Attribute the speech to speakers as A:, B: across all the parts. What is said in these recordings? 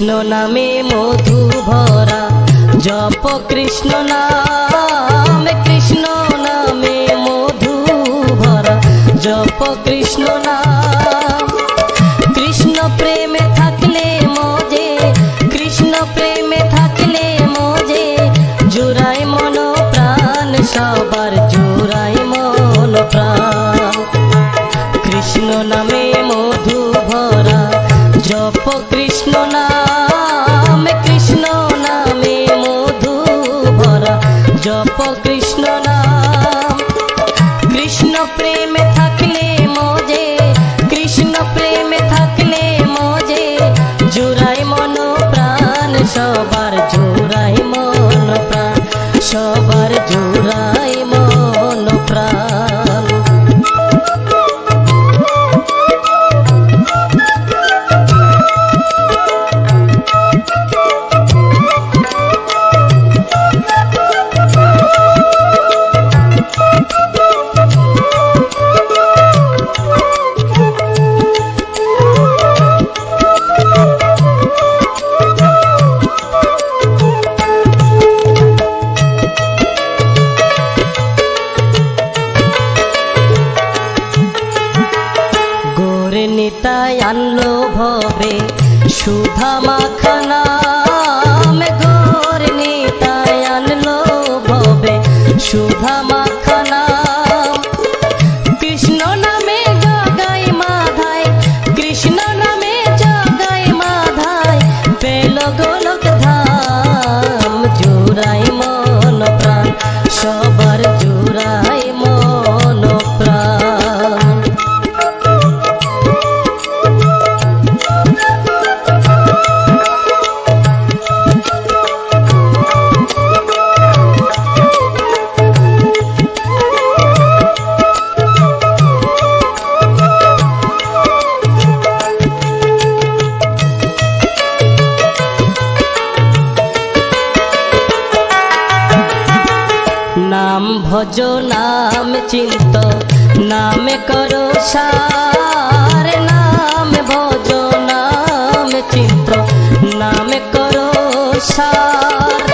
A: কৃষ্ণ নামে মধু ভরা জপ কৃষ্ণ নামে, কৃষ্ণ নামে মধু ভরা জপ কৃষ্ণ নাম। কৃষ্ণ প্রেমে থাকলে মজে, কৃষ্ণ প্রেমে থাকলে মজে, জুড়াই মন প্রাণ সবার জুড়াই মন প্রাণ। কৃষ্ণ নামে মধু ভরা জপ কৃষ্ণ নামে, কৃষ্ণ নামে মধু ভরা জপ কৃষ্ণ নাম। কৃষ্ণ প্রেমে থাকলে মজে, কৃষ্ণ প্রেমে থাকলে মজে, জুড়াই মন প্রাণ সবার জুড়াই মন প্রাণ, সবার জুড়াই মন প্রাণ। নিতাই আনলো ভবে সুধা মাখনা, গোর নিতাই আনলো ভবে সুধা মাখনা। কৃষ্ণ নামে জগাই মাধাই, কৃষ্ণ নামে জগাই মাধাই, পেল গোলক ধাম জুড়াই মন প্রাণ, সবার জুড়াই মন প্রাণ। नाम भजो नाम चिंत नाम करो सार, नाम भजो नाम चिंत नाम करो सार।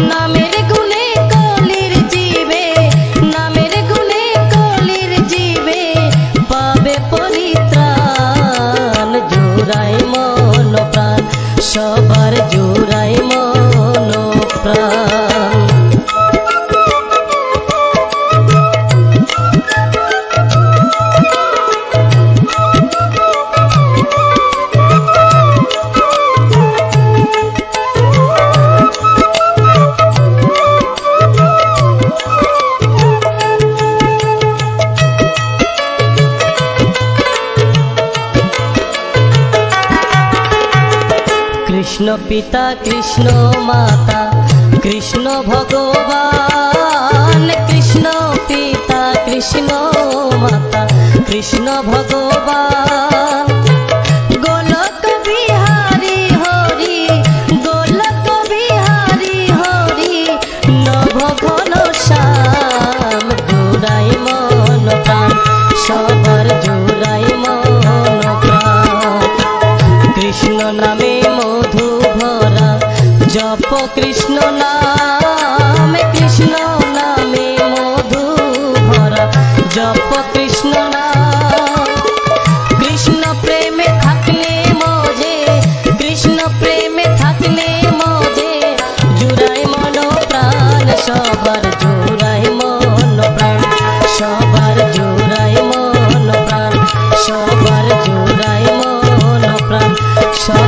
A: नामेर गुणे कलिर जीवे, नामेर गुणे कलिर जीवे, पावे परित्राण जुड़ाई मन प्राण, सबार जुड़ाई मन प्राण। कृष्ण पिता कृष्ण माता कृष्ण भगवान, कृष्ण पिता कृष्ण माता कृष्ण भगवान। गोलक बिहारी हरि, गोलक बिहारी हरि, नभ घन श्याम जुड़ाई मन प्राण, सबर जुड़ाई मन प्राण। कृष्ण नामे मधु भरा जप कृष्ण नामे, कृष्ण नामे मधु भरा जप कृष्ण नाम। कृष्ण प्रेमे थाकले मजे, कृष्ण प्रेमे थाकले मजे, जुड़ाई मन प्राण सबर।